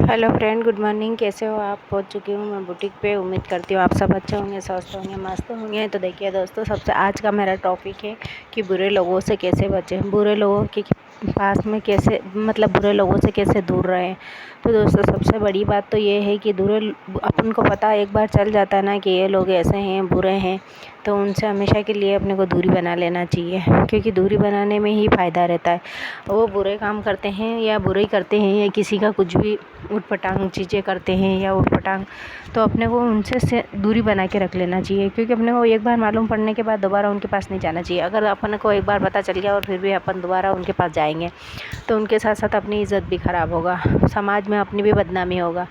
Hello friend, good morning. कैसे हो आप? पहुंच चुकी हूँ मैं बुटीक पे। उम्मीद करती हूँ आप सब अच्छे होंगे, स्वस्थ होंगे, मस्त होंगे। तो देखिए दोस्तों, सबसे आज का मेरा टॉपिक है कि बुरे लोगों से कैसे बचें, बुरे लोगों के पास में कैसे, मतलब बुरे लोगों से कैसे दूर रहें। तो दोस्तों, सबसे बड़ी बात तो ये है कि अपन को पता एक बार चल जाता है ना कि ये लोग ऐसे हैं, बुरे हैं, तो उनसे हमेशा के लिए अपने को दूरी बना लेना चाहिए, क्योंकि दूरी बनाने में ही फ़ायदा रहता है। वो बुरे काम करते हैं या बुरे ही करते हैं, या किसी का कुछ भी उटपटांग चीज़ें करते हैं या उटपटांग, तो अपने को उनसे दूरी बना के रख लेना चाहिए, क्योंकि अपने को एक बार मालूम पड़ने के बाद दोबारा उनके पास नहीं जाना चाहिए। अगर अपन को एक बार पता चल गया और फिर भी अपन दोबारा उनके पास जाएंगे तो उनके साथ साथ अपनी इज़्ज़त भी ख़राब होगा, समाज में अपनी भी बदनामी होगा।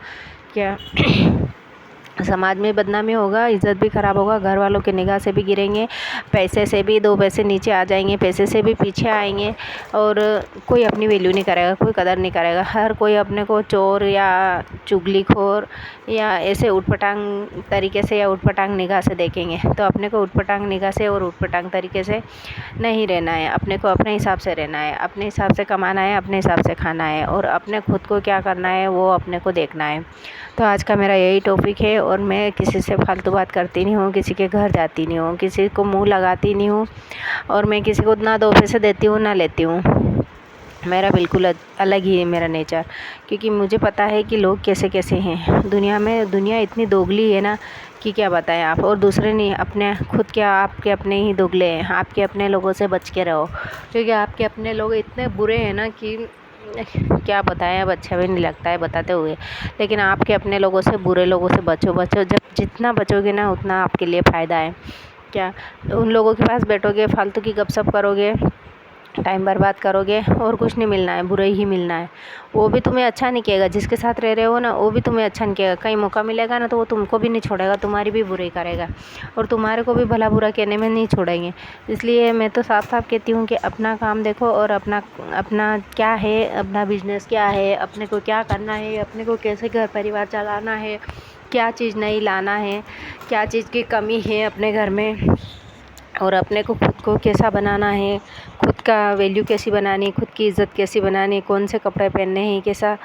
क्या समाज में बदनामी होगा, इज़्ज़त भी ख़राब होगा, घर वालों की निगाह से भी गिरेंगे, पैसे से भी 2 पैसे नीचे आ जाएंगे, पैसे से भी पीछे आएंगे, और कोई अपनी वैल्यू नहीं करेगा, कोई कदर नहीं करेगा। हर कोई अपने को चोर या चुगलीखोर या ऐसे उटपटांग तरीके से या उटपटांग निगाह से देखेंगे। तो अपने को उटपटांग निगाह से और उटपटांग तरीके से नहीं रहना है। अपने को अपने हिसाब से रहना है, अपने हिसाब से कमाना है, अपने हिसाब से खाना है, और अपने खुद को क्या करना है वो अपने को देखना है। तो आज का मेरा यही टॉपिक है, और मैं किसी से फालतू बात करती नहीं हूँ, किसी के घर जाती नहीं हूँ, किसी को मुँह लगाती नहीं हूँ, और मैं किसी को ना 2 पैसे देती हूँ ना लेती हूँ। मेरा बिल्कुल अलग ही है मेरा नेचर, क्योंकि मुझे पता है कि लोग कैसे कैसे हैं दुनिया में। दुनिया इतनी दोगली है ना कि क्या बताएं आप। और दूसरे नहीं, अपने खुद के आपके अपने ही दोगले हैं। आपके अपने लोगों से बच के रहो, क्योंकि आपके अपने लोग इतने बुरे हैं ना कि क्या बताएं, अब अच्छा भी नहीं लगता है बताते हुए। लेकिन आपके अपने लोगों से, बुरे लोगों से बचो बचो। जब जितना बचोगे ना उतना आपके लिए फ़ायदा है। क्या उन लोगों के पास बैठोगे, फालतू की गपशप करोगे, टाइम बर्बाद करोगे, और कुछ नहीं मिलना है, बुरे ही मिलना है। वो भी तुम्हें अच्छा नहीं कहेगा, जिसके साथ रह रहे हो ना वो भी तुम्हें अच्छा नहीं कहेगा। कहीं मौका मिलेगा ना तो वो तुमको भी नहीं छोड़ेगा, तुम्हारी भी बुराई करेगा, और तुम्हारे को भी भला बुरा कहने में नहीं छोड़ेंगे। इसलिए मैं तो साफ साफ कहती हूँ कि अपना काम देखो, और अपना अपना क्या है, अपना बिजनेस क्या है, अपने को क्या करना है, अपने को कैसे घर परिवार चलाना है, क्या चीज़ नहीं लाना है, क्या चीज़ की कमी है अपने घर में, और अपने को खुद को कैसा बनाना है, खुद का वैल्यू कैसी बनानी, खुद की इज़्ज़त कैसी बनानी, कौन से कपड़े पहनने हैं, कैसा,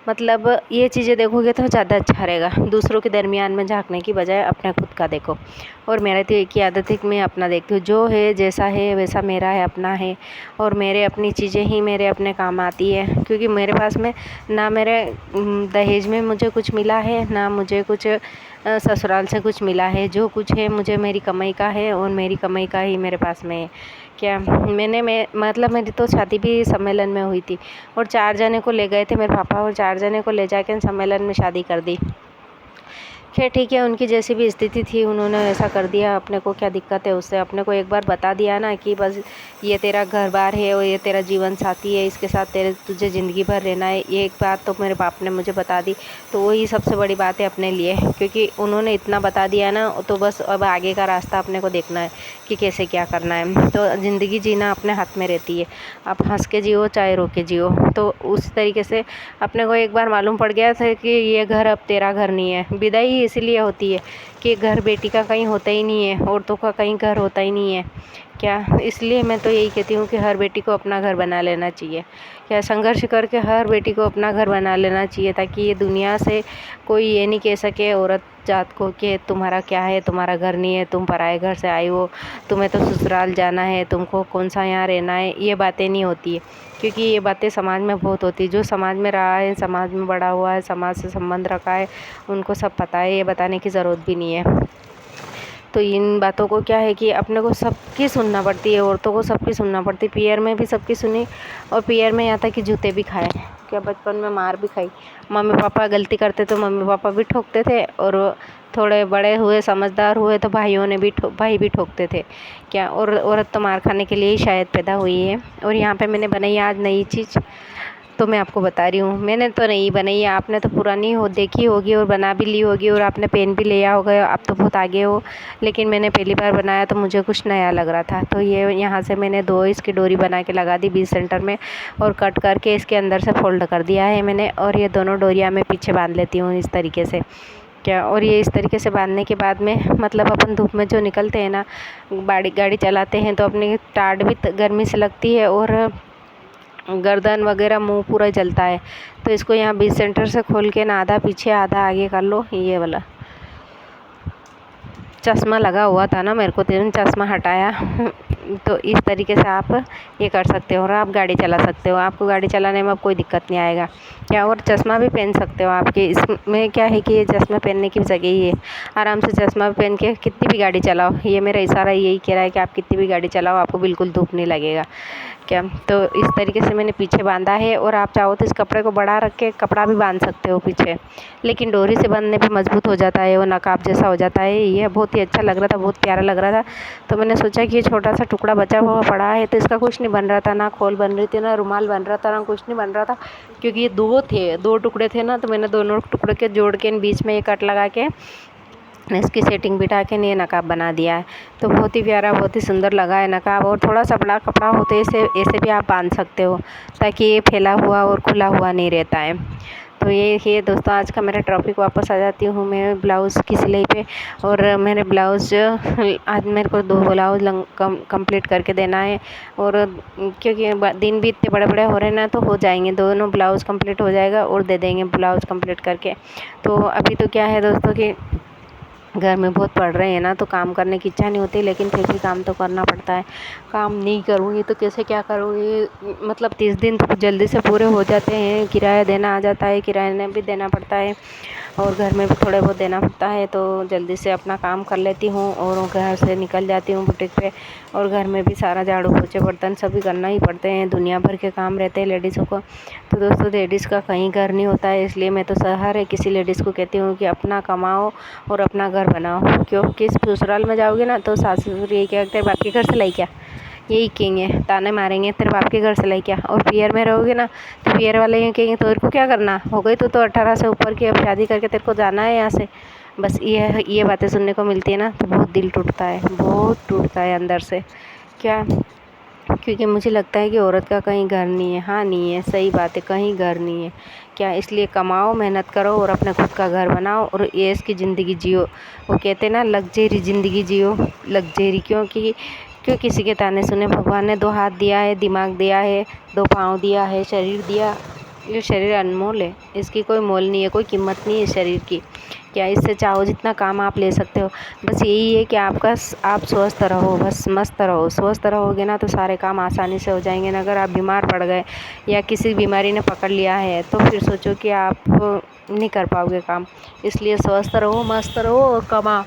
मतलब ये चीज़ें देखोगे तो ज़्यादा अच्छा रहेगा। दूसरों के दरमियान में झांकने की बजाय अपने खुद का देखो। और मेरा तो एक ही आदत है कि मैं अपना देखती हूँ, जो है जैसा है वैसा मेरा है, अपना है, और मेरे अपनी चीज़ें ही मेरे अपने काम आती है। क्योंकि मेरे पास में ना मेरे दहेज में मुझे कुछ मिला है, ना मुझे कुछ ससुराल से कुछ मिला है। जो कुछ है मुझे मेरी कमाई का है, और मेरी कमाई का ही मेरे पास में है। क्या मैं मतलब मेरी तो शादी भी सम्मेलन में हुई थी, और 4 जने को ले गए थे मेरे पापा, और 4 जने को ले जाके सम्मेलन में शादी कर दी। खैर ठीक है, उनकी जैसी भी स्थिति थी उन्होंने ऐसा कर दिया। अपने को क्या दिक्कत है उससे? अपने को एक बार बता दिया ना कि बस ये तेरा घर बार है और ये तेरा जीवन साथी है, इसके साथ तुझे ज़िंदगी भर रहना है। ये एक बात तो मेरे बाप ने मुझे बता दी, तो वही सबसे बड़ी बात है अपने लिए, क्योंकि उन्होंने इतना बता दिया ना, तो बस अब आगे का रास्ता अपने को देखना है कि कैसे क्या करना है। तो ज़िंदगी जीना अपने हाथ में रहती है, आप हंस के जियो चाहे रो के जियो। तो उस तरीके से अपने को एक बार मालूम पड़ गया था कि ये घर अब तेरा घर नहीं है। विदाई इसीलिए होती है कि घर बेटी का कहीं होता ही नहीं है, औरतों का कहीं घर होता ही नहीं है। क्या इसलिए मैं तो यही कहती हूँ कि हर बेटी को अपना घर बना लेना चाहिए। क्या संघर्ष करके हर बेटी को अपना घर बना लेना चाहिए, ताकि ये दुनिया से कोई ये नहीं कह सके औरत जात को कि तुम्हारा क्या है, तुम्हारा घर नहीं है, तुम पराए घर से आई हो, तुम्हें तो ससुराल जाना है, तुमको कौन सा यहाँ रहना है। ये बातें नहीं होती है, क्योंकि ये बातें समाज में बहुत होती है। जो समाज में रहा है, समाज में बड़ा हुआ है, समाज से संबंध रखा है, उनको सब पता है, ये बताने की ज़रूरत भी नहीं है। तो इन बातों को क्या है कि अपने को सबकी सुनना पड़ती है, औरतों को सबकी सुनना पड़ती है। पीयर में भी सबकी सुनी, और पीयर में यहाँ तक कि जूते भी खाए। क्या बचपन में मार भी खाई। मम्मी पापा गलती करते तो मम्मी पापा भी ठोकते थे, और थोड़े बड़े हुए समझदार हुए तो भाइयों ने भी भाई भी ठोकते थे। क्या और औरत तो मार खाने के लिए ही शायद पैदा हुई है। और यहाँ पे मैंने बनाई आज नई चीज़, तो मैं आपको बता रही हूँ। मैंने तो नहीं बनाई है, आपने तो पुरानी हो देखी होगी और बना भी ली होगी, और आपने पेन भी लिया होगा, आप तो बहुत आगे हो। लेकिन मैंने पहली बार बनाया तो मुझे कुछ नया लग रहा था। तो ये यहाँ से मैंने 2 इसकी डोरी बना के लगा दी बीच सेंटर में, और कट करके इसके अंदर से फोल्ड कर दिया है मैंने। और ये दोनों डोरियाँ मैं पीछे बांध लेती हूँ इस तरीके से। क्या और ये इस तरीके से बांधने के बाद में, मतलब अपन धूप में जो निकलते हैं ना, गाड़ी चलाते हैं, तो अपनी टाट भी गर्मी से लगती है, और गर्दन वगैरह मुंह पूरा जलता है। तो इसको यहाँ बीच सेंटर से खोल के ना आधा पीछे आधा आगे कर लो। ये वाला चश्मा लगा हुआ था ना मेरे को, तो चश्मा हटाया तो इस तरीके से आप ये कर सकते हो और आप गाड़ी चला सकते हो। आपको गाड़ी चलाने में अब कोई दिक्कत नहीं आएगा क्या। और चश्मा भी पहन सकते हो आपके इसमें क्या है कि ये चश्मा पहनने की जगह ही है। आराम से चश्मा पहन के कितनी भी गाड़ी चलाओ। ये मेरा इशारा यही कह रहा है कि आप कितनी भी गाड़ी चलाओ आपको बिल्कुल धूप नहीं लगेगा क्या। तो इस तरीके से मैंने पीछे बांधा है और आप चाहो तो इस कपड़े को बढ़ा रख के कपड़ा भी बांध सकते हो पीछे, लेकिन डोरी से बांधने पे मजबूत हो जाता है, वो नकाब जैसा हो जाता है। ये बहुत ही अच्छा लग रहा था, बहुत प्यारा लग रहा था। तो मैंने सोचा कि ये छोटा सा टुकड़ा बचा हुआ पड़ा है तो इसका कुछ नहीं बन रहा था, ना खोल बन रही थी, ना रुमाल बन रहा था, ना कुछ नहीं बन रहा था, क्योंकि ये दो टुकड़े थे ना। तो मैंने दोनों टुकड़े के जोड़ के बीच में ये कट लगा के इसकी सेटिंग बिठा के ये नकाब बना दिया है। तो बहुत ही प्यारा, बहुत ही सुंदर लगा है नकाब। और थोड़ा सा बड़ा कपड़ा होते ऐसे भी आप बांध सकते हो ताकि ये फैला हुआ और खुला हुआ नहीं रहता है। तो ये दोस्तों आज का मेरा टॉपिक। वापस आ जाती हूँ मैं ब्लाउज़ की सिलाई पे। और मेरे ब्लाउज़ आज मेरे को 2 ब्लाउज़ कंप्लीट करके देना है। और क्योंकि दिन भी इतने बड़े बड़े हो रहे हैं ना, तो हो जाएंगे, दोनों ब्लाउज़ कंप्लीट हो जाएगा और दे देंगे ब्लाउज़ कंप्लीट करके। तो अभी तो क्या है दोस्तों कि घर में बहुत पड़ रहे हैं ना, तो काम करने की इच्छा नहीं होती, लेकिन फिर भी काम तो करना पड़ता है। काम नहीं करूँगी तो कैसे क्या करूँगी। मतलब 30 दिन तो जल्दी से पूरे हो जाते हैं। किराया देना आ जाता है, किराया भी देना पड़ता है और घर में भी थोड़े बहुत देना पड़ता है। तो जल्दी से अपना काम कर लेती हूँ और घर से निकल जाती हूँ बुटीक पे। और घर में भी सारा झाड़ू पोछे बर्तन सभी करना ही पड़ते हैं, दुनिया भर के काम रहते हैं लेडीज़ों को। तो दोस्तों लेडीज़ का कहीं घर नहीं होता है, इसलिए मैं तो हर किसी लेडीज़ को कहती हूँ कि अपना कमाओ और अपना घर बनाओ। क्योंकि ससुराल में जाओगे ना तो सास ससुर यही क्या तेरे बाप के घर से लाई क्या, यही कहेंगे, ताने मारेंगे तेरे बाप के घर से लाई क्या। और पियर में रहोगे ना तो पियर वाले ये कहेंगे तो तेरे को क्या करना हो गई, तू तो 18 से ऊपर की, अब शादी करके तेरे को जाना है यहाँ से। बस ये बातें सुनने को मिलती है ना, तो बहुत दिल टूटता है, बहुत टूटता है अंदर से क्या। क्योंकि मुझे लगता है कि औरत का कहीं घर नहीं है। हाँ नहीं है, सही बात है, कहीं घर नहीं है क्या। इसलिए कमाओ, मेहनत करो और अपने खुद का घर बनाओ और ऐश की ज़िंदगी जियो। वो कहते हैं ना लग्जेरी ज़िंदगी जियो। लग्जेरी क्यों किसी के ताने सुने। भगवान ने 2 हाथ दिया है, दिमाग दिया है, 2 पाँव दिया है, शरीर दिया। ये शरीर अनमोल है, इसकी कोई मोल नहीं है, कोई कीमत नहीं है शरीर की क्या। इससे चाहो जितना काम आप ले सकते हो। बस यही है कि आप स्वस्थ रहो, बस मस्त रहो। स्वस्थ रहोगे ना तो सारे काम आसानी से हो जाएंगे ना। अगर आप बीमार पड़ गए या किसी बीमारी ने पकड़ लिया है तो फिर सोचो कि आप नहीं कर पाओगे काम। इसलिए स्वस्थ रहो, मस्त रहो और कमाओ,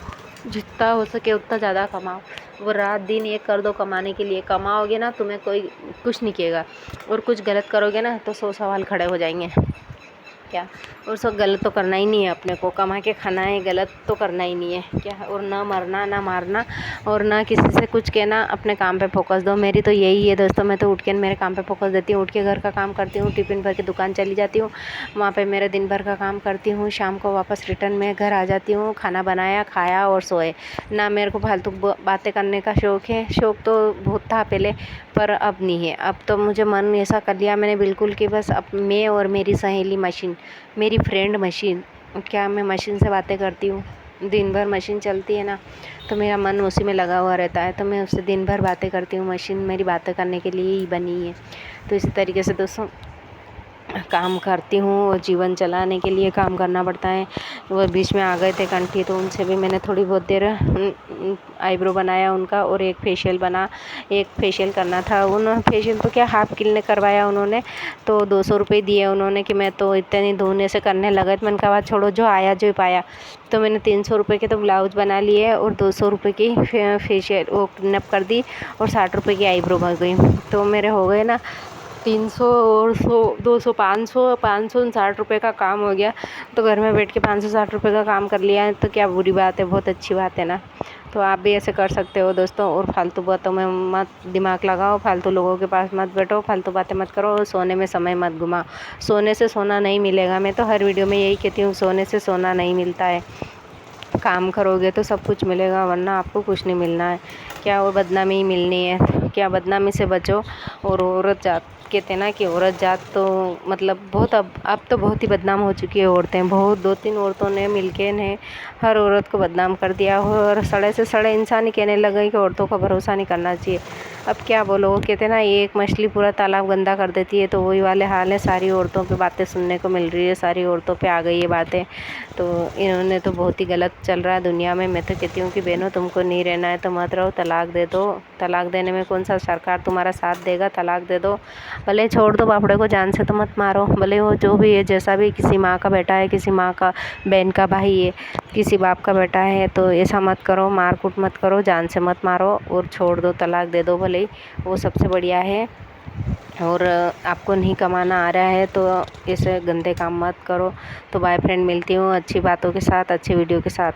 जितना हो सके उतना ज़्यादा कमाओ। वो रात दिन एक कर दो कमाने के लिए। कमाओगे ना तुम्हें कोई कुछ नहीं कहेगा, और कुछ गलत करोगे ना तो 100 सवाल खड़े हो जाएंगे क्या। और सब गलत तो करना ही नहीं है, अपने को कमा के खाना है, गलत तो करना ही नहीं है क्या। और ना मरना, ना मारना और ना किसी से कुछ कहना, अपने काम पे फोकस दो। मेरी तो यही है दोस्तों, मैं तो उठ के मेरे काम पे फोकस देती हूँ। उठ के घर का काम करती हूँ, टिफ़िन भर के दुकान चली जाती हूँ, वहाँ पे मेरे दिन भर का काम करती हूँ। शाम को वापस रिटर्न में घर आ जाती हूँ, खाना बनाया, खाया और सोए। ना मेरे को फालतू बातें करने का शौक़ है। शौक़ तो बहुत था पहले, पर अब नहीं है। अब तो मुझे मन ऐसा कर लिया मैंने बिल्कुल कि बस अब मैं और मेरी सहेली मशीन, मेरी फ्रेंड मशीन क्या, मैं मशीन से बातें करती हूँ। दिन भर मशीन चलती है ना, तो मेरा मन उसी में लगा हुआ रहता है। तो मैं उससे दिन भर बातें करती हूँ। मशीन मेरी बातें करने के लिए ही बनी है। तो इसी तरीके से दोस्तों काम करती हूँ और जीवन चलाने के लिए काम करना पड़ता है। वो बीच में आ गए थे कंठी, तो उनसे भी मैंने थोड़ी बहुत देर आईब्रो बनाया उनका। और एक फेशियल करना था। उन्होंने फेशियल तो क्या हाफ किल ने करवाया उन्होंने, तो 200 रुपये दिए उन्होंने कि मैं तो इतने धोने से करने लगा। तो मैंने कहा छोड़ो, जो आया जो पाया। तो मैंने 300 रुपये के तो ब्लाउज बना लिए और 200 रुपये की फेशियल वो क्लीनअप कर दी और 60 रुपये की आईब्रो बन गई। तो मेरे हो गए ना 300 और 100 200 500 60 रुपये का काम हो गया। तो घर में बैठ के 560 रुपये का काम कर लिया है, तो क्या बुरी बात है, बहुत अच्छी बात है ना। तो आप भी ऐसे कर सकते हो दोस्तों। और फालतू बातों में मत दिमाग लगाओ, फालतू लोगों के पास मत बैठो, फालतू बातें मत करो और सोने में समय मत घुमाओ। सोने से सोना नहीं मिलेगा। मैं तो हर वीडियो में यही कहती हूँ, सोने से सोना नहीं मिलता है। काम करोगे तो सब कुछ मिलेगा, वरना आपको कुछ नहीं मिलना है क्या। और बदनामी ही मिलनी है क्या। बदनामी से बचो। और औरत जात कहते हैं ना कि औरत जात तो मतलब बहुत अब तो बहुत ही बदनाम हो चुकी है औरतें। बहुत 2-3 औरतों ने मिलके ने हर औरत को बदनाम कर दिया। और सड़े से सड़े इंसान ही कहने लगे कि औरतों का भरोसा नहीं करना चाहिए। अब क्या बोलो, वो कहते ना ये एक मछली पूरा तालाब गंदा कर देती है, तो वही वाले हाल है। सारी औरतों पे बातें सुनने को मिल रही है, सारी औरतों पे आ गई ये बातें। तो इन्होंने तो बहुत ही गलत चल रहा है दुनिया में। मैं तो कहती हूँ कि बहनों, तुमको नहीं रहना है तो मत रहो, तलाक दे दो। तलाक देने में कौन सा सरकार तुम्हारा साथ देगा? तलाक दे दो, भले छोड़ दो बापड़े को, जान से तो मत मारो। भले वो जो भी है, जैसा भी, किसी माँ का बेटा है, किसी माँ का बहन का भाई है, किसी बाप का बेटा है, तो ऐसा मत करो, मार कूट मत करो, जान से मत मारो और छोड़ दो, तलाक दे दो भले ही, वो सबसे बढ़िया है। और आपको नहीं कमाना आ रहा है तो ऐसे गंदे काम मत करो। तो बाय फ्रेंड, मिलती हूँ अच्छी बातों के साथ, अच्छी वीडियो के साथ।